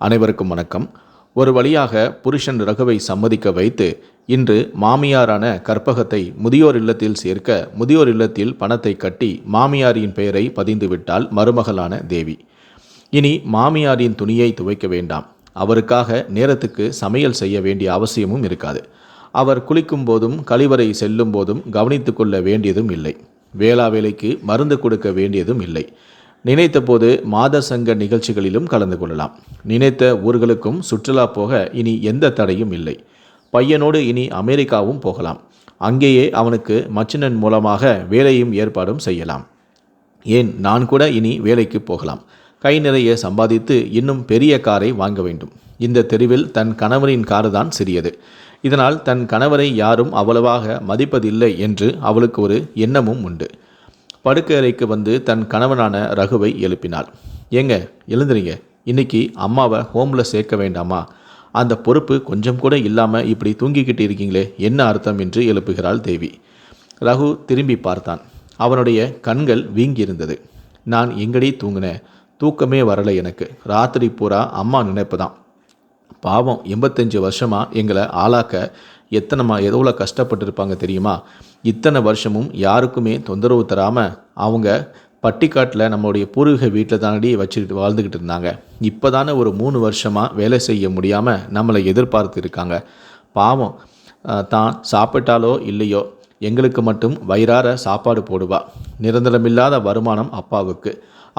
அனைவருக்கும் வணக்கம். ஒரு வழியாக புருஷன் ரகுவை சம்மதிக்க வைத்து இன்று மாமியாரான கற்பகத்தை முதியோர் இல்லத்தில் சேர்க்க முதியோர் இல்லத்தில் பணத்தை கட்டி மாமியாரின் பெயரை பதிந்து விட்டாள் மருமகளான தேவி. இனி மாமியாரின் துணியை துவைக்க வேண்டாம். அவருக்காக நேரத்துக்கு சமையல் செய்ய வேண்டிய அவசியமும் இருக்காது. அவர் குளிக்கும் போதும் கழிவறை செல்லும் போதும் கவனித்து கொள்ள வேண்டியதும் இல்லை. வேளா வேலைக்கு மருந்து கொடுக்க வேண்டியதும் இல்லை. நினைத்த போது மாத சங்க நிகழ்ச்சிகளிலும் கலந்து கொள்ளலாம். நினைத்த ஊர்களுக்கும் சுற்றுலா போக இனி எந்த தடையும் இல்லை. பையனோடு இனி அமெரிக்காவும் போகலாம். அங்கேயே அவனுக்கு மச்சினன் மூலமாக வேலையும் ஏற்பாடும் செய்யலாம். ஏன், நான் கூட இனி வேலைக்கு போகலாம். கை நிறைய சம்பாதித்து இன்னும் பெரிய காரை வாங்க வேண்டும். இந்த தெருவில் தன் கணவரின் காரு தான் சிறியது. இதனால் தன் கணவரை யாரும் அவ்வளவாக மதிப்பதில்லை என்று அவளுக்கு ஒரு எண்ணமும் உண்டு. படுக்கை அறைக்கு வந்து தன் கணவனான ரகுவை எழுப்பினாள். ஏங்க, எழுந்துறீங்க, இன்னைக்கு அம்மாவை ஹோமில் சேர்க்க வேண்டாமா? அந்த பொறுப்பு கொஞ்சம் கூட இல்லாமல் இப்படி தூங்கிக்கிட்டு இருக்கீங்களே, என்ன அர்த்தம் என்று எழுப்புகிறாள் தேவி. ரகு திரும்பி பார்த்தான். அவனுடைய கண்கள் வீங்கியிருந்தது. நான் எங்கடி தூங்கினேன்? தூக்கமே வரலை எனக்கு. ராத்திரி பூரா அம்மா நினைப்பு தான். பாவம், 85 வருஷமாக எங்களை ஆளாக்க எவ்வளோ கஷ்டப்பட்டுருப்பாங்க தெரியுமா? இத்தனை வருஷமும் யாருக்குமே தொந்தரவு தராமல் அவங்க பட்டிக்காட்டில் நம்மளுடைய பூர்வீக வீட்டில் தானடி வச்சுக்கிட்டு வாழ்ந்துக்கிட்டு இருந்தாங்க. இப்போ தானே ஒரு 3 வருஷமாக வேலை செய்ய முடியாமல் நம்மளை எதிர்பார்த்து இருக்காங்க. பாவம், தான் சாப்பிட்டாலோ இல்லையோ எங்களுக்கு மட்டும் வயிறார சாப்பாடு போடுவா. நிரந்தரமில்லாத வருமானம் அப்பாவுக்கு.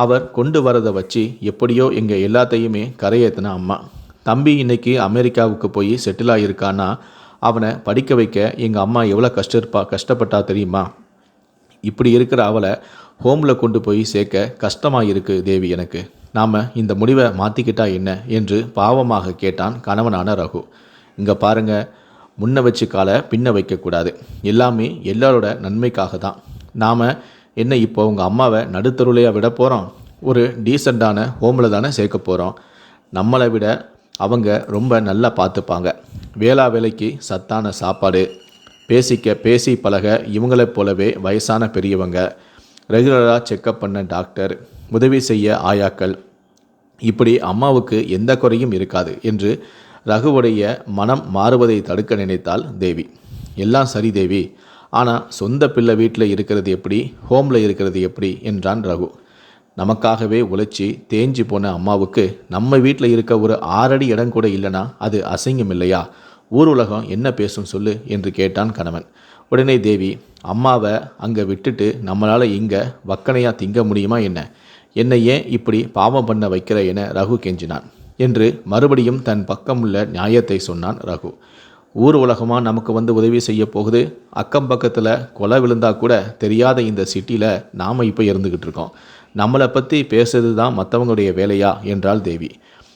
அவர் கொண்டு வரதை வச்சு எப்படியோ எங்கள் எல்லாத்தையுமே கரையேற்றின அம்மா. தம்பி இன்னைக்கு அமெரிக்காவுக்கு போய் செட்டில் ஆகியிருக்கான்னா அவனை படிக்க வைக்க எங்கள் அம்மா எவ்வளோ கஷ்டப்பட்டா தெரியுமா? இப்படி இருக்கிற அவளை ஹோமில் கொண்டு போய் சேர்க்க கஷ்டமாக இருக்குது தேவி எனக்கு. நாம் இந்த முடிவை மாற்றிக்கிட்டா என்ன என்று பாவமாக கேட்டான் கணவனான ரகு. இங்கே பாருங்கள், முன்ன வச்சு காலை பின்ன வைக்கக்கூடாது. எல்லாமே எல்லாரோட நன்மைக்காக தான். நாம் என்ன இப்போ உங்கள் அம்மாவை நடுத்தருளையாக விட போகிறோம்? ஒரு டீசெண்டான ஹோமில் தானே சேர்க்க போகிறோம். நம்மளை விட அவங்க ரொம்ப நல்லா பார்த்துப்பாங்க. வேளா வேலைக்கு சத்தான சாப்பாடு, பேசி பழக இவங்களைப் போலவே வயசான பெரியவங்க, ரெகுலராக செக்கப் பண்ண டாக்டர், உதவி செய்ய ஆயாக்கள், இப்படி அம்மாவுக்கு எந்த குறையும் இருக்காது என்று ரகுவுடைய மனம் மாறுவதை தடுக்க நினைத்தாள் தேவி. எல்லாம் சரி தேவி, ஆனால் சொந்த பிள்ளை வீட்டில் இருக்கிறது எப்படி, ஹோமில் இருக்கிறது எப்படி என்றான் ரகு. நமக்காகவே உழைச்சி தேஞ்சி போன அம்மாவுக்கு நம்ம வீட்டில் இருக்க ஒரு 6 அடி இடம் கூட இல்லைனா அது அசிங்கம் இல்லையா? ஊர் உலகம் என்ன பேசும் சொல்லு என்று கேட்டான் கணவன். உடனே தேவி, அம்மாவை அங்கே விட்டுட்டு நம்மளால் இங்கே வக்கனையாக திங்க முடியுமா என்ன? என்னை ஏன் இப்படி பாவம் பண்ண வைக்கிற என ரகு கெஞ்சினான் என்று மறுபடியும் தன் பக்கமுள்ள நியாயத்தை சொன்னான் ரகு. ஊர் உலகமாக நமக்கு வந்து உதவி செய்ய போகுது. அக்கம் பக்கத்தில் கொலை விழுந்தா கூட தெரியாத இந்த சிட்டியில் நாம் இப்போ இருந்துக்கிட்டு இருக்கோம். நம்மளை பற்றி பேசுறது தான் மற்றவங்களுடைய வேலையா என்றாள் தேவி.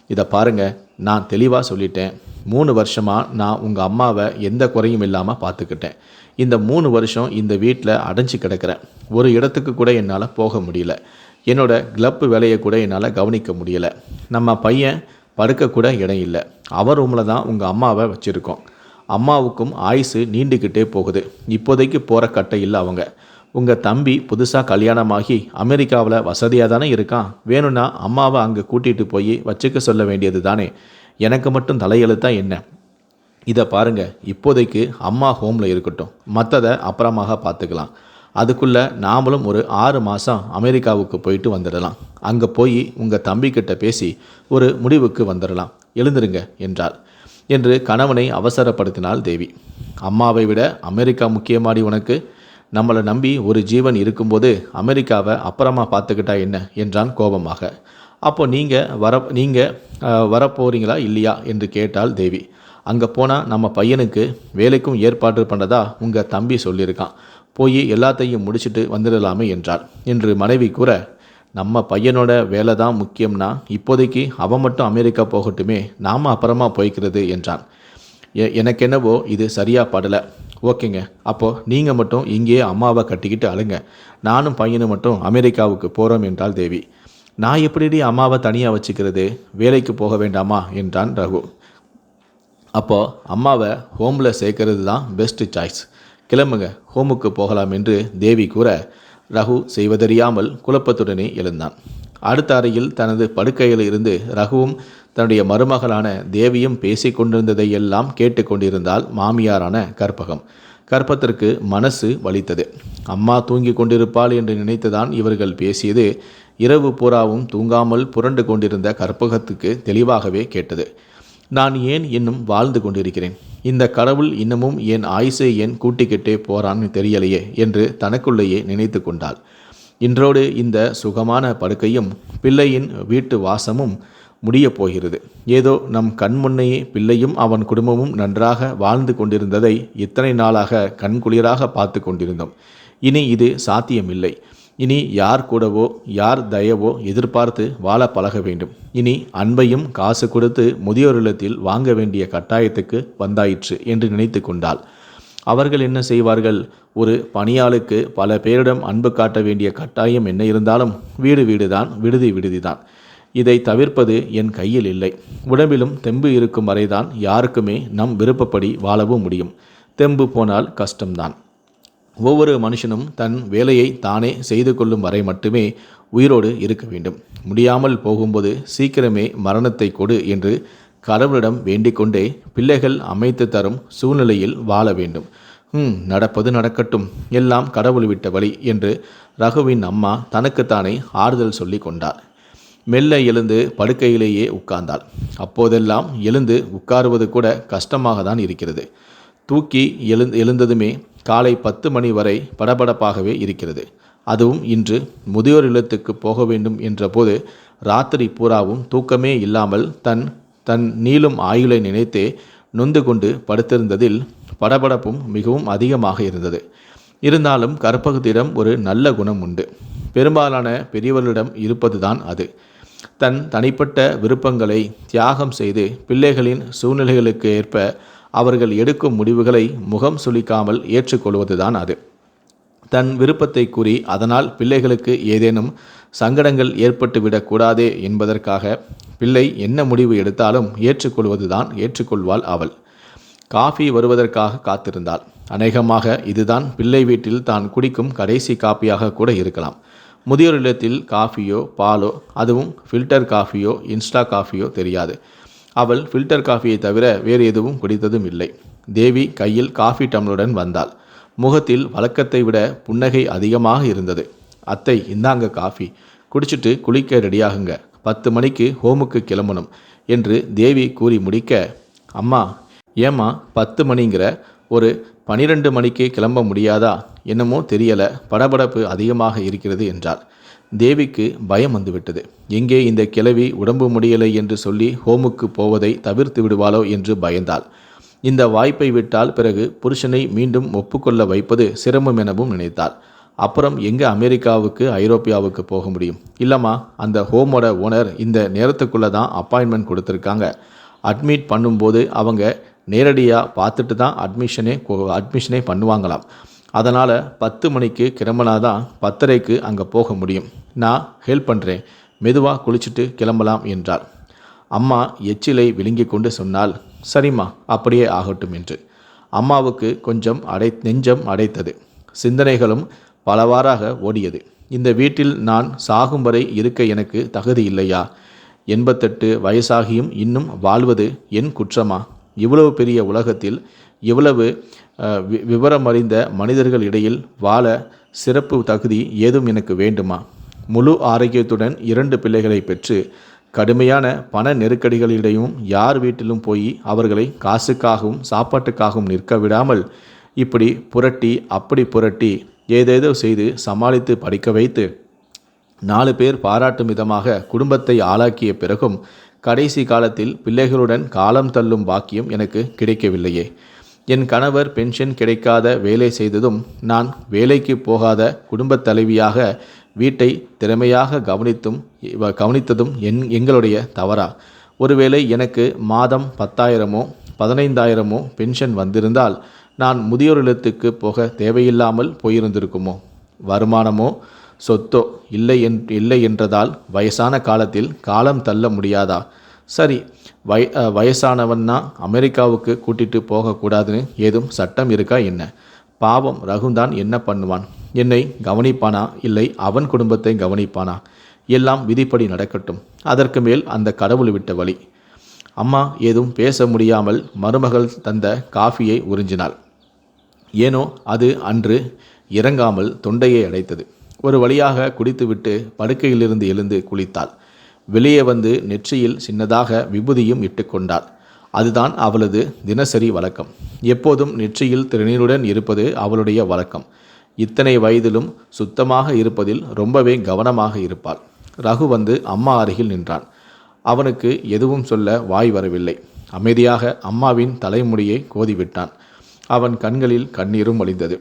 இதை பாருங்க, நான் தெளிவாக சொல்லிட்டேன். 3 வருஷமாக நான் உங்கள் அம்மாவை எந்த குறையும் இல்லாமல் பார்த்துக்கிட்டேன். இந்த 3 வருஷம் இந்த வீட்டில் அடைஞ்சி கிடக்கிறேன். ஒரு இடத்துக்கு கூட என்னால் போக முடியல. என்னோட கிளப்பு வேலையை கூட என்னால் கவனிக்க முடியலை. நம்ம பையன் படுக்கக்கூட இடம் இல்லை. அவர் ரூமில் தான் உங்கள் அம்மாவை வச்சுருக்கோம். அம்மாவுக்கும் ஆயுசு நீண்டுக்கிட்டே போகுது. இப்போதைக்கு போகிற கட்டை இல்லை அவங்க. உங்கள் தம்பி புதுசாக கல்யாணமாகி அமெரிக்காவில் வசதியாக தானே இருக்கான். வேணும்னா அம்மாவை அங்கே கூட்டிகிட்டு போய் வச்சுக்க சொல்ல வேண்டியது தானே. எனக்கு மட்டும் தலையெழுத்தா என்ன? இதை பாருங்கள், இப்போதைக்கு அம்மா ஹோமில் இருக்கட்டும், மற்றதை அப்புறமாக பார்த்துக்கலாம். அதுக்குள்ளே நாமளும் ஒரு 6 மாதம் அமெரிக்காவுக்கு போயிட்டு வந்துடலாம். அங்கே போய் உங்கள் தம்பிக்கிட்ட பேசி ஒரு முடிவுக்கு வந்துடலாம். எழுந்துருங்க என்றாள் என்று கணவனை அவசரப்படுத்தினாள் தேவி. அம்மாவை விட அமெரிக்கா முக்கியமாடி உனக்கு? நம்மளை நம்பி ஒரு ஜீவன் இருக்கும்போது அமெரிக்காவை அப்புறமா பார்த்துக்கிட்டா என்ன என்றான் கோபமாக. அப்போ நீங்கள் வரப்போகிறீங்களா இல்லையா என்று கேட்டாள் தேவி. அங்கே போனால் நம்ம பையனுக்கு வேலைக்கும் ஏற்பாடு பண்ணதா உங்கள் தம்பி சொல்லியிருக்கான். போய் எல்லாத்தையும் முடிச்சுட்டு வந்துடலாமே என்றாள் என்று மனைவி கூற, நம்ம பையனோட வேலை தான் முக்கியம்னா இப்போதைக்கு அவன் மட்டும் அமெரிக்கா போகட்டுமே, நாம் அப்புறமா போய்க்கிறது என்றான். எனக்கு என்னவோ இது சரியாக படலை. ஓகேங்க, அப்போது நீங்கள் மட்டும் இங்கேயே அம்மாவை கட்டிக்கிட்டு அழுங்க, நானும் பையனும் மட்டும் அமெரிக்காவுக்கு போகிறோம் என்றாள் தேவி. நான் எப்படி அம்மாவை தனியாக வச்சுக்கிறது? வேலைக்கு போக வேண்டாமா என்றான் ரகு. அப்போது அம்மாவை ஹோமில் சேர்க்கறது தான் பெஸ்ட்டு சாய்ஸ். கிளம்புங்க, ஹோமுக்கு போகலாம் என்று தேவி கூற ரகு செய்வதறியாமல் குழப்பத்துடனே எழுந்தான். அடுத்த அறையில் தனது படுக்கையில் இருந்து ரகுவும் தன்னுடைய மருமகளான தேவியும் பேசி கொண்டிருந்ததையெல்லாம் கேட்டு கொண்டிருந்தால் மாமியாரான கற்பகம். கற்பத்திற்கு மனசு வலித்தது. அம்மா தூங்கி கொண்டிருப்பாள் என்று நினைத்துதான் இவர்கள் பேசியது இரவு பூராவும் தூங்காமல் புரண்டு கொண்டிருந்த கற்பகத்துக்கு தெளிவாகவே கேட்டது. நான் ஏன் இன்னும் வாழ்ந்து கொண்டிருக்கிறேன்? இந்த கடவுள் இன்னமும் என் ஆயுசை ஏன் கூட்டிக்கிட்டே போறான்னு தெரியலையே என்று தனக்குள்ளேயே நினைத்து கொண்டாள். இன்றோடு இந்த சுகமான படுக்கையும் பிள்ளையின் வீட்டு வாசமும் முடியப் போகிறது. ஏதோ நம் கண்முன்னையே பிள்ளையும் அவன் குடும்பமும் நன்றாக வாழ்ந்து கொண்டிருந்ததை இத்தனை நாளாக கண்குளிராக பார்த்து கொண்டிருந்தோம். இனி இது சாத்தியமில்லை. இனி யார் கூடவோ யார் தயவோ எதிர்பார்த்து வாழ பழக வேண்டும். இனி அன்பையும் காசு கொடுத்து முதியோர் இல்லத்தில் வாங்க வேண்டிய கட்டாயத்துக்கு வந்தாயிற்று என்று நினைத்து கொண்டாள். அவர்கள் என்ன செய்வார்கள்? ஒரு பணியாளுக்கு பல பேரிடம் அன்பு காட்ட வேண்டிய கட்டாயம் என்ன இருந்தாலும் வீடு வீடுதான், விடுதி விடுதிதான். இதை தவிர்ப்பது என் கையில் இல்லை. உடம்பிலும் தெம்பு இருக்கும் வரைதான் யாருக்குமே நம் விருப்பப்படி வாழவும் முடியும். தெம்பு போனால் கஷ்டம்தான். ஒவ்வொரு மனுஷனும் தன் வேலையை தானே செய்து கொள்ளும் வரை மட்டுமே உயிரோடு இருக்க வேண்டும். முடியாமல் போகும்போது சீக்கிரமே மரணத்தை கொடு என்று கடவுளிடம் வேண்டிக்கொண்டே பிள்ளைகள் அமைத்து தரும் சூழ்நிலையில் வாழ வேண்டும். நடப்பது நடக்கட்டும், எல்லாம் கடவுள் விட்ட வழி என்று ரகுவின் அம்மா தனக்குத்தானே ஆறுதல் சொல்லி கொண்டாள். மெல்ல எழுந்து படுக்கையிலேயே உட்கார்ந்தாள். அப்போதெல்லாம் எழுந்து உட்காருவது கூட கஷ்டமாக தான் இருக்கிறது. தூக்கி எழுந்ததுமே காலை 10 மணி வரை படபடப்பாகவே இருக்கிறது. அதுவும் இன்று முதியோர் இல்லத்துக்கு போக வேண்டும் என்றபோது ராத்திரி பூராவும் தூக்கமே இல்லாமல் தன் நீளும் ஆயுளை நினைத்தே நொந்து கொண்டு படுத்திருந்ததில் படபடப்பும் மிகவும் அதிகமாக இருந்தது. இருந்தாலும் கற்பகத்திடம் ஒரு நல்ல குணம் உண்டு. பெரும்பாலான பெரியவர்களிடம் இருப்பதுதான் அது. தன் தனிப்பட்ட விருப்பங்களை தியாகம் செய்து பிள்ளைகளின் சூழ்நிலைகளுக்கு ஏற்ப அவர்கள் எடுக்கும் முடிவுகளை முகம் சுளிக்காமல் ஏற்றுக்கொள்வதுதான் அது. தன் விருப்பத்தை கூறி அதனால் பிள்ளைகளுக்கு ஏதேனும் சங்கடங்கள் ஏற்பட்டுவிடக்கூடாதே என்பதற்காக பிள்ளை என்ன முடிவு எடுத்தாலும் ஏற்றுக்கொள்வாள் அவள். காஃபி வருவதற்காக காத்திருந்தாள். அநேகமாக இதுதான் பிள்ளை வீட்டில் தான் குடிக்கும் கடைசி காப்பியாக கூட இருக்கலாம். முதியோர் இல்லத்தில் காஃபியோ பாலோ, அதுவும் ஃபில்டர் காஃபியோ இன்ஸ்டா காஃபியோ தெரியாது. அவள் ஃபில்டர் காஃபியை தவிர வேறு எதுவும் குடித்ததும் இல்லை. தேவி கையில் காஃபி டம்ளருடன் வந்தாள். முகத்தில் வழக்கத்தை விட புன்னகை அதிகமாக இருந்தது. அத்தை, இந்தாங்க காஃபி, குடிச்சிட்டு குளிக்க ரெடியாகுங்க, 10 மணிக்கு ஹோமுக்கு கிளம்பணும் என்று தேவி கூறி முடிக்க, அம்மா ஏம்மா 10 மணிங்கிற, ஒரு 12 மணிக்கு கிளம்ப முடியாதா? என்னமோ தெரியல, படபடப்பு அதிகமாக இருக்கிறது என்றாள். தேவிக்கு பயம் வந்துவிட்டது. எங்கே இந்த கிழவி உடம்பு முடியலை என்று சொல்லி ஹோமுக்கு போவதை தவிர்த்து விடுவாளோ என்று பயந்தாள். இந்த வாய்ப்பை விட்டால் பிறகு புருஷனை மீண்டும் ஒப்புக்கொள்ள வைப்பது சிரமம் எனவும் நினைத்தாள். அப்புறம் எங்கே அமெரிக்காவுக்கு ஐரோப்பியாவுக்கு போக முடியும்? இல்லைம்மா, அந்த ஹோமோட ஓனர் இந்த நேரத்துக்குள்ளே தான் அப்பாயின்மெண்ட் கொடுத்துருக்காங்க. அட்மிட் பண்ணும்போது அவங்க நேரடியாக பார்த்துட்டு தான் அட்மிஷனே பண்ணுவாங்களாம். அதனால் 10 மணிக்கு கிளம்பினாதான் 10:30க்கு அங்கே போக முடியும். நான் ஹெல்ப் பண்ணுறேன், மெதுவாக குளிச்சுட்டு கிளம்பலாம் என்றாள். அம்மா எச்சிலை விழுங்கி கொண்டு சொன்னால், சரிம்மா, அப்படியே ஆகட்டும் என்று. அம்மாவுக்கு கொஞ்சம் நெஞ்சம் அடைத்தது. சிந்தனைகளும் பலவாறாக ஓடியது. இந்த வீட்டில் நான் சாகும் வரை இருக்க எனக்கு தகுதி இல்லையா? 88 வயசாகியும் இன்னும் வாழ்வது என் குற்றமா? இவ்வளவு பெரிய உலகத்தில் இவ்வளவு விவரமறிந்த மனிதர்கள் இடையில் வாழ சிறப்பு தகுதி ஏதும் எனக்கு வேண்டுமா? முழு ஆரோக்கியத்துடன் 2 பிள்ளைகளை பெற்று கடுமையான பண நெருக்கடிகளிடையும் யார் வீட்டிலும் போய் அவர்களை காசுக்காகவும் சாப்பாட்டுக்காகவும் நிற்க விடாமல் இப்படி புரட்டி அப்படி புரட்டி ஏதேதோ செய்து சமாளித்து படிக்க வைத்து 4 பேர் பாராட்டும் விதமாக குடும்பத்தை ஆளாக்கிய பிறகும் கடைசி காலத்தில் பிள்ளைகளுடன் காலம் தள்ளும் பாக்கியம் எனக்கு கிடைக்கவில்லையே. என் கணவர் பென்ஷன் கிடைக்காத வேலை செய்ததும் நான் வேலைக்கு போகாத குடும்பத் தலைவியாக வீட்டை திறமையாக கவனித்ததும் எங்களுடைய தவறா? ஒருவேளை எனக்கு மாதம் 10,000மோ 15,000மோ பென்ஷன் வந்திருந்தால் நான் முதியோர் இல்லத்துக்கு போக தேவையில்லாமல் போயிருந்திருக்குமோ? வருமானமோ சொத்தோ இல்லை என்றதால் வயசான காலத்தில் காலம் தள்ள முடியாதா? சரி, வயசானவன்னா அமெரிக்காவுக்கு கூட்டிட்டு போகக்கூடாதுன்னு ஏதும் சட்டம் இருக்கா என்ன? பாவம் ரகுந்தான் என்ன பண்ணுவான்? என்னை கவனிப்பானா, இல்லை அவன் குடும்பத்தை கவனிப்பானா? எல்லாம் விதிப்படி நடக்கட்டும். அதற்கு மேல் அந்த கடவுள் விட்ட வழி. அம்மா ஏதும் பேச முடியாமல் மருமகள் தந்த காஃபியை உறிஞ்சினாள். ஏனோ அது அன்று இறங்காமல் தொண்டையை அடைத்தது. ஒரு வழியாக குடித்துவிட்டு படுக்கையிலிருந்து எழுந்து குளித்தாள். வெளியே வந்து நெற்றியில் சின்னதாக விபூதியும் இட்டுக்கொண்டாள். அதுதான் அவளது தினசரி வழக்கம். எப்போதும் நெற்றியில் திருநீருடன் இருப்பது அவளுடைய வழக்கம். இத்தனை வயதிலும் சுத்தமாக இருப்பதில் ரொம்பவே கவனமாக இருப்பாள். ரகு வந்து அம்மா அருகில் நின்றான். அவனுக்கு எதுவும் சொல்ல வாய் வரவில்லை. அமைதியாக அம்மாவின் தலைமுடியை கோதிவிட்டான். அவன் கண்களில் கண்ணீரும் வழிந்தது.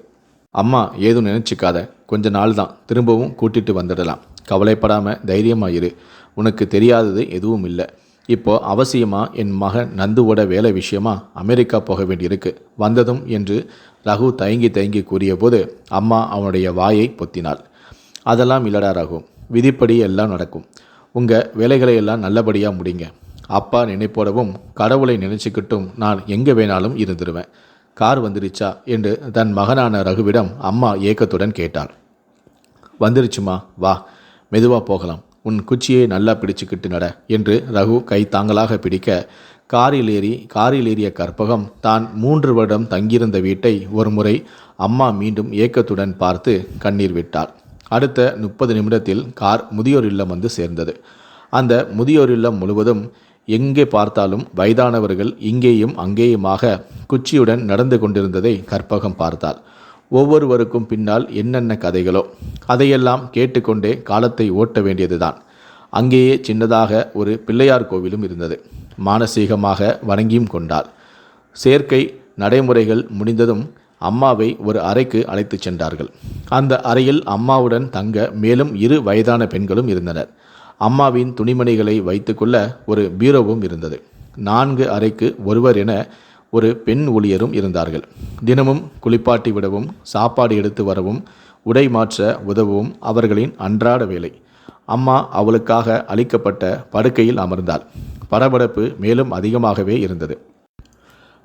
அம்மா ஏதும் நினைச்சிக்காத, கொஞ்ச நாள் தான், திரும்பவும் கூட்டிட்டு வந்துடலாம். கவலைப்படாம தைரியமாயிரு. உனக்கு தெரியாதது எதுவும் இல்லை. இப்போ அவசியமா என் மகன் நந்துவோட வேலை விஷயமா அமெரிக்கா போக வேண்டியிருக்கு, வந்ததும் என்று ரகு தயங்கி தயங்கி கூறியபோது அம்மா அவனுடைய வாயை பொத்தினாள். அதெல்லாம் இல்லடா ரகு, விதிப்படி எல்லாம் நடக்கும். உங்கள் வேலைகளை எல்லாம் நல்லபடியாக முடிங்க. அப்பா நினைப்போடவும் கடவுளை நினைச்சுக்கிட்டும் நான் எங்கே வேணாலும் இருந்துருவேன். கார் வந்துருச்சா என்று தன் மகனான ரகுவிடம் அம்மா ஏக்கத்துடன் கேட்டாள். வந்துருச்சுமா, வா, மெதுவாக போகலாம். உன் குச்சியை நல்லா பிடிச்சுக்கிட்டு நட என்று ரகு கை தாங்களாக பிடிக்க காரில் ஏறிய கற்பகம் தான் 3 வருடம் தங்கியிருந்த வீட்டை ஒரு முறை அம்மா மீண்டும் ஏக்கத்துடன் பார்த்து கண்ணீர் விட்டாள். அடுத்த 30 நிமிடத்தில் கார் முதியோர் இல்லம் வந்து சேர்ந்தது. அந்த முதியோர் இல்லம் முழுவதும் எங்கே பார்த்தாலும் வயதானவர்கள் இங்கேயும் அங்கேயுமாக குச்சியுடன் நடந்து கொண்டிருந்ததை கற்பகம் பார்த்தாள். ஒவ்வொருவருக்கும் பின்னால் என்னென்ன கதைகளோ, அதையெல்லாம் கேட்டுக்கொண்டே காலத்தை ஓட்ட வேண்டியதுதான். அங்கேயே சின்னதாக ஒரு பிள்ளையார் கோவிலும் இருந்தது. மானசீகமாக வணங்கியும் கொண்டாள். சேர்க்கை நடைமுறைகள் முடிந்ததும் அம்மாவை ஒரு அறைக்கு அழைத்து சென்றார்கள். அந்த அறையில் அம்மாவுடன் தங்க மேலும் 2 வயதான பெண்களும் இருந்தனர். அம்மாவின் துணிமணிகளை வைத்துக்கொள்ள ஒரு பீரோவும் இருந்தது. 4 அறைக்கு ஒருவர் என ஒரு பெண் ஊழியரும் இருந்தார்கள். தினமும் குளிப்பாட்டி விடவும், சாப்பாடு எடுத்து வரவும், உடை மாற்ற உதவும் அவர்களின் அன்றாட வேலை. அம்மா அவளுக்காக அளிக்கப்பட்ட படுக்கையில் அமர்ந்தாள். படபடப்பு மேலும் அதிகமாகவே இருந்தது.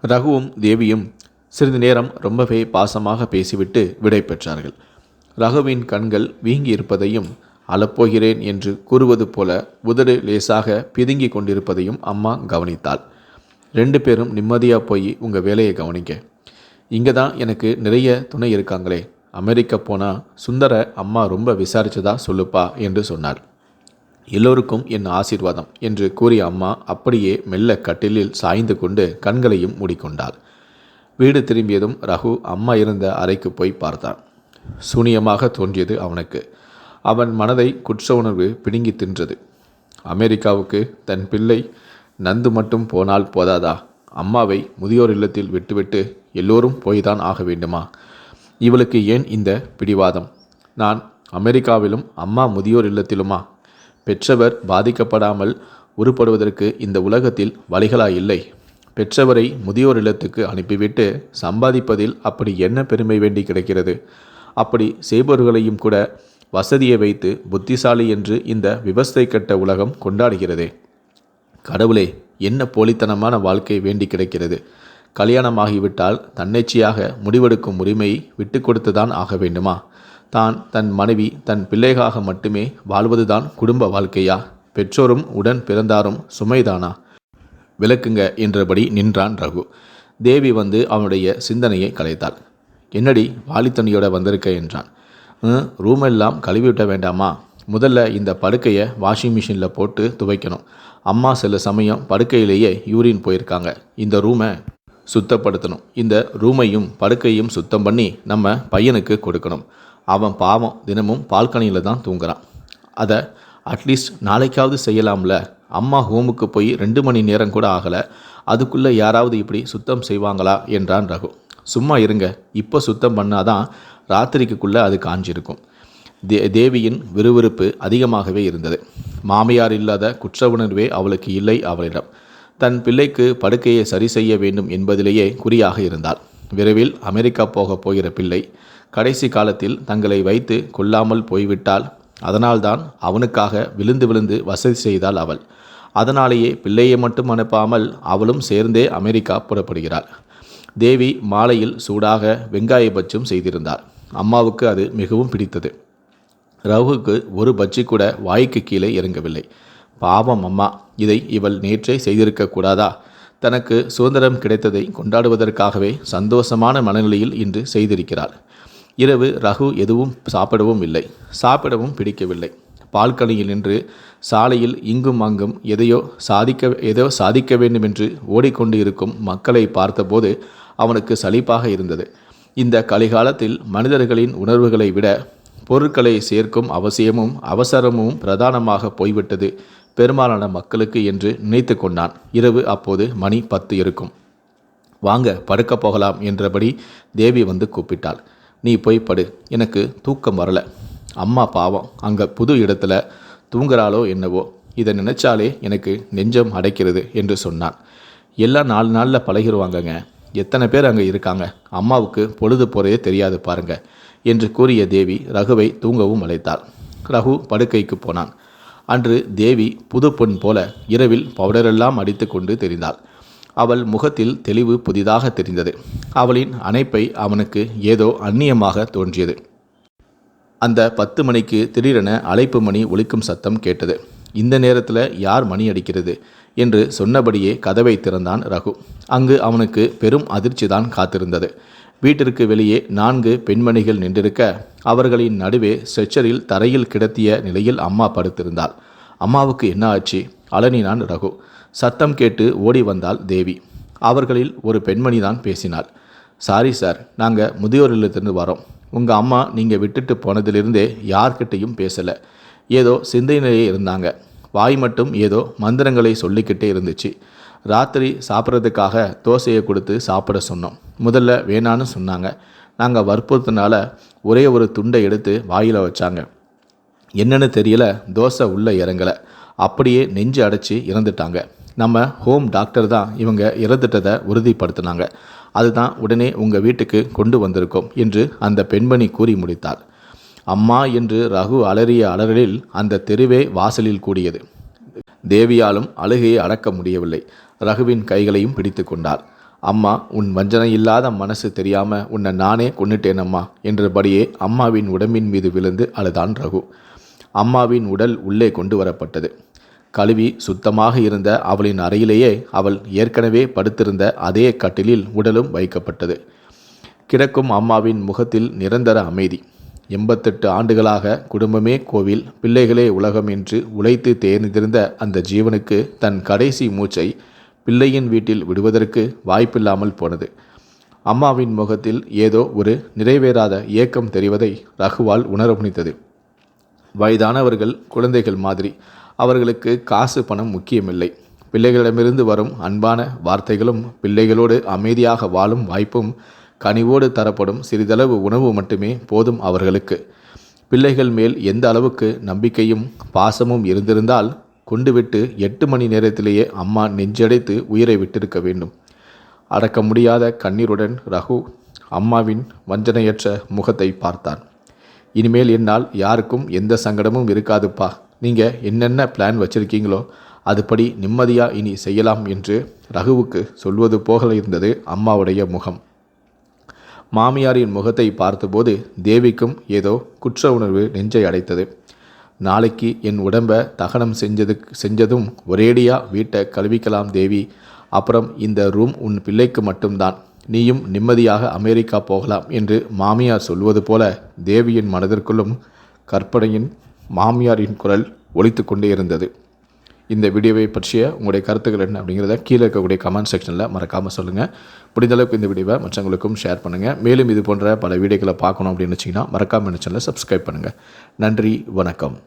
ரகுவும் தேவியும் சிறிது நேரம் ரொம்பவே பாசமாக பேசிவிட்டு விடை பெற்றார்கள். ரகுவின் கண்கள் வீங்கி இருப்பதையும், அழப்போகிறேன் என்று கூறுவது போல உதடு லேசாக பிதுங்கி கொண்டிருப்பதையும் அம்மா கவனித்தாள். 2 பேரும் நிம்மதியாக போய் உங்கள் வேலையை கவனிக்க. இங்கே தான் எனக்கு நிறைய துணை இருக்காங்களே. அமெரிக்கா போனால் சுந்தர அம்மா ரொம்ப விசாரிச்சதா சொல்லுப்பா என்று சொன்னார். எல்லோருக்கும் என் ஆசீர்வாதம் என்று கூறிய அம்மா அப்படியே மெல்ல கட்டிலில் சாய்ந்து கொண்டு கண்களையும் மூடிக்கொண்டாள். வீடு திரும்பியதும் ரகு அம்மா இருந்த அறைக்கு போய் பார்த்தான். சூனியமாக தோன்றியது அவனுக்கு. அவன் மனதை குற்ற உணர்வு பிடுங்கி தின்றது. அமெரிக்காவுக்கு தன் பிள்ளை நந்து மட்டும் போனால் போதாதா? அம்மாவை முதியோர் இல்லத்தில் விட்டுவிட்டு எல்லோரும் போய்தான் ஆக வேண்டுமா? இவளுக்கு ஏன் இந்த பிடிவாதம்? நான் அமெரிக்காவிலும் அம்மா முதியோர் இல்லத்திலுமா? பெற்றவர் பாதிக்கப்படாமல் உருப்படுவதற்கு இந்த உலகத்தில் வழிகளா இல்லை? பெற்றவரை முதியோர் இல்லத்துக்கு அனுப்பிவிட்டு சம்பாதிப்பதில் அப்படி என்ன பெருமை வேண்டி கிடைக்கிறது? அப்படி செய்பவர்களையும் கூட வசதியை வைத்து புத்திசாலி என்று இந்த விவஸ்தை கட்ட உலகம் கொண்டாடுகிறதே. கடவுளே, என்ன போலித்தனமான வாழ்க்கை வேண்டி கிடைக்கிறது? கல்யாணமாகிவிட்டால் தன்னிச்சையாக முடிவெடுக்கும் உரிமையை விட்டு கொடுத்துதான் ஆக வேண்டுமா? தன் மனைவி தன் பிள்ளைகாக மட்டுமே வாழ்வதுதான் குடும்ப வாழ்க்கையா? பெற்றோரும் உடன் பிறந்தாரும் சுமைதானா? விளக்குங்க என்றபடி நின்றான் ரகு. தேவி வந்து அவனுடைய சிந்தனையை கலைத்தாள். என்னடி வாலித்தனியோட வந்திருக்க என்றான். ரூமெல்லாம் கழுவிவிட்ட வேண்டாமா? முதல்ல இந்த படுக்கையை வாஷிங் மிஷினில் போட்டு துவைக்கணும். அம்மா சில சமயம் படுக்கையிலேயே யூரின் போயிருக்காங்க. இந்த ரூமை சுத்தப்படுத்தணும். இந்த ரூமையும் படுக்கையும் சுத்தம் பண்ணி நம்ம பையனுக்கு கொடுக்கணும். அவன் பாவம் தினமும் பால்கனியில் தான் தூங்குறான். அதை அட்லீஸ்ட் நாளைக்காவது செய்யலாம்ல. அம்மா ஹோமுக்கு போய் 2 மணி நேரம் கூட ஆகலை. அதுக்குள்ளே யாராவது இப்படி சுத்தம் செய்வாங்களா என்றான் ரகு. சும்மா இருங்க, இப்போ சுத்தம் பண்ணாதான் ராத்திரிக்குள்ளே அது காஞ்சிருக்கும். தேவியின் விறுவிறுப்பு அதிகமாகவே இருந்தது. மாமியார் இல்லாத குற்ற உணர்வே அவளுக்கு இல்லை. அவளிடம் தன் பிள்ளைக்கு படுக்கையை சரி செய்ய வேண்டும் என்பதிலேயே குறியாக இருந்தாள். விரைவில் அமெரிக்கா போகிற பிள்ளை கடைசி காலத்தில் தங்களை வைத்து கொள்ளாமல் போய்விட்டால் அதனால்தான் அவனுக்காக விழுந்து விழுந்து வசதி செய்தாள் அவள். அதனாலேயே பிள்ளையை மட்டும் அனுப்பாமல் அவளும் சேர்ந்தே அமெரிக்கா புறப்படுகிறாள். தேவி மாலையில் சூடாக வெங்காய பச்சும் செய்திருந்தாள். அம்மாவுக்கு அது மிகவும் பிடித்தது. ரகுவுக்கு ஒரு பஜ்ஜி கூட வாய்க்கு கீழே இறங்கவில்லை. பாவம் அம்மா, இதை இவள் நேற்றே செய்திருக்க கூடாதா? தனக்கு சுதந்திரம் கிடைத்ததை கொண்டாடுவதற்காகவே சந்தோஷமான மனநிலையில் இன்று செய்திருக்கிறாள். இரவு ரகு எதுவும் சாப்பிடவும் இல்லை, சாப்பிடவும் பிடிக்கவில்லை. பால்கனியில் நின்று சாலையில் இங்கும் அங்கும் ஏதோ சாதிக்க வேண்டும் என்று ஓடிக்கொண்டு இருக்கும் மக்களை பார்த்தபோது அவனுக்கு சலிப்பாக இருந்தது. இந்த கலிகாலத்தில் மனிதர்களின் உணர்வுகளை விட பொருட்களை சேர்க்கும் அவசரமும் பிரதானமாக போய்விட்டது பெரும்பாலான மக்களுக்கு என்று நினைத்து கொண்டான். இரவு அப்போது மணி 10 இருக்கும். வாங்க படுக்க போகலாம் என்றபடி தேவி வந்து கூப்பிட்டாள். நீ போய் படு, எனக்கு தூக்கம் வரல. அம்மா பாவம், அங்கே புது இடத்துல தூங்குறாளோ என்னவோ, இதை நினைச்சாலே எனக்கு நெஞ்சம் அடைக்கிறது என்று சொன்னான். எல்லாம் 4 நாளில் பழகிடுவாங்கங்க, எத்தனை பேர் அங்கே இருக்காங்க, அம்மாவுக்கு பொழுது போகிறதே தெரியாது பாருங்க என்று கூறிய தேவி ரகுவை தூங்கவும் அழைத்தாள். ரகு படுக்கைக்கு போனான். அன்று தேவி புது பொன் போல இரவில் பவுடரெல்லாம் அடித்து கொண்டு தெரிந்தாள். அவள் முகத்தில் தெளிவு புதிதாக தெரிந்தது. அவளின் அணைப்பை அவனுக்கு ஏதோ அந்நியமாக தோன்றியது. அந்த 10 மணிக்கு திடீரென அழைப்பு மணி ஒலிக்கும் சத்தம் கேட்டது. இந்த நேரத்தில் யார் மணி அடிக்கிறது என்று சொன்னபடியே கதவை திறந்தான் ரகு. அங்கு அவனுக்கு பெரும் அதிர்ச்சி தான் காத்திருந்தது. வீட்டிற்கு வெளியே 4 பெண்மணிகள் நின்றிருக்க, அவர்களின் நடுவே ஸ்ட்ரெச்சரில் தரையில் கிடத்திய நிலையில் அம்மா படுத்திருந்தாள். அம்மாவுக்கு என்ன ஆச்சு? அலறினான் ரகு. சத்தம் கேட்டு ஓடி வந்தாள் தேவி. அவர்களில் ஒரு பெண்மணி தான் பேசினாள். சாரி சார், நாங்கள் முதியோர் இல்லத்திலிருந்து வரோம். உங்கள் அம்மா நீங்கள் விட்டுட்டு போனதிலிருந்தே யார்கிட்டையும் பேசலை, ஏதோ சிந்தனையிலே இருந்தாங்க. வாய் மட்டும் ஏதோ மந்திரங்களை சொல்லிக்கிட்டே இருந்துச்சு. ராத்திரி சாப்பிட்றதுக்காக தோசையை கொடுத்து சாப்பிட சொன்னோம். முதல்ல வேணான்னு சொன்னாங்க. நாங்கள் வற்புறுத்தினால ஒரே ஒரு துண்டை எடுத்து வாயில் வச்சாங்க. என்னன்னு தெரியல, தோசை உள்ளே இறங்கலை, அப்படியே நெஞ்சு அடைச்சி இறந்துட்டாங்க. நம்ம ஹோம் டாக்டர் தான் இவங்க இறந்துட்டதை உறுதிப்படுத்தினாங்க. அதுதான் உடனே உங்கள் வீட்டுக்கு கொண்டு வந்திருக்கோம் என்று அந்த பெண்மணி கூறி முடித்தாள். அம்மா என்று ரகு அலறிய அலறலில் அந்த தெருவே வாசலில் கூடியது. தேவியாலும் அழுகையை அடக்க முடியவில்லை. ரகுவின் கைகளையும் பிடித்து கொண்டாள். அம்மா, உன் வஞ்சனை இல்லாத மனசு தெரியாம உன்னை நானே கொன்னுட்டேன் அம்மா என்றபடியே அம்மாவின் உடம்பின் மீது விழுந்து அழுதான் ரகு. அம்மாவின் உடல் உள்ளே கொண்டு வரப்பட்டது. கழுவி சுத்தமாக இருந்த அவளின் அறையிலேயே அவள் ஏற்கனவே படுத்திருந்த அதே கட்டிலில் உடலும் வைக்கப்பட்டது. கிடக்கும் அம்மாவின் முகத்தில் நிரந்தர அமைதி. 88 ஆண்டுகளாக குடும்பமே கோவில், பிள்ளைகளே உலகம் என்று உழைத்து தேர்ந்திருந்த அந்த ஜீவனுக்கு தன் கடைசி மூச்சை பிள்ளையின் வீட்டில் விடுவதற்கு வாய்ப்பில்லாமல் போனது. அம்மாவின் முகத்தில் ஏதோ ஒரு நிறைவேறாத ஏக்கம் தெரிவதை ரகுவால் உணர முடிந்தது. வயதானவர்கள் குழந்தைகள் மாதிரி. அவர்களுக்கு காசு பணம் முக்கியமில்லை. பிள்ளைகளிடமிருந்து வரும் அன்பான வார்த்தைகளும் பிள்ளைகளோடு அமைதியாக வாழும் வாய்ப்பும் கனிவோடு தரப்படும் சிறிதளவு உணவு மட்டுமே போதும் அவர்களுக்கு. பிள்ளைகள் மேல் எந்த அளவுக்கு நம்பிக்கையும் பாசமும் இருந்திருந்தால் கொண்டுவிட்டு 8 மணி நேரத்திலேயே அம்மா நெஞ்சடைத்து உயிரை விட்டிருக்க வேண்டும். அடக்க முடியாத கண்ணீருடன் ரகு அம்மாவின் வஞ்சனையற்ற முகத்தை பார்த்தான். இனிமேல் என்னால் யாருக்கும் எந்த சங்கடமும் இருக்காதுப்பா. நீங்கள் என்னென்ன பிளான் வச்சுருக்கீங்களோ அதுபடி நிம்மதியாக இனி செய்யலாம் என்று ரகுவுக்கு சொல்வது போக இருந்தது அம்மாவுடைய முகம். மாமியாரின் முகத்தை பார்த்தபோது தேவிக்கும் ஏதோ குற்ற உணர்வு நெஞ்சை அடைத்தது. நாளைக்கு என் உடம்பை தகனம் செஞ்சதும் ஒரேடியாக வீட்டை கழுவிக்கலாம் தேவி. அப்புறம் இந்த ரூம் உன் பிள்ளைக்கு மட்டும்தான். நீயும் நிம்மதியாக அமெரிக்கா போகலாம் என்று மாமியார் சொல்வது போல தேவியின் மனதிற்குள்ளும் கற்பனையின் மாமியாரின் குரல் ஒலித்து கொண்டே இருந்தது. இந்த வீடியோவை பற்றிய உங்களுடைய கருத்துக்கள் என்ன அப்படிங்கிறத கீழே இருக்கக்கூடிய கமெண்ட் செக்ஷனில் மறக்காமல் சொல்லுங்கள். முடிந்தளவுக்கு இந்த வீடியோவை மற்றவங்களுக்கும் ஷேர் பண்ணுங்கள். மேலும் இது போன்ற பல வீடியோக்களை பார்க்கணும் அப்படின்னு வச்சிங்கன்னா மறக்காமல் இந்த சேனலை சப்ஸ்கிரைப் பண்ணுங்கள். நன்றி, வணக்கம்.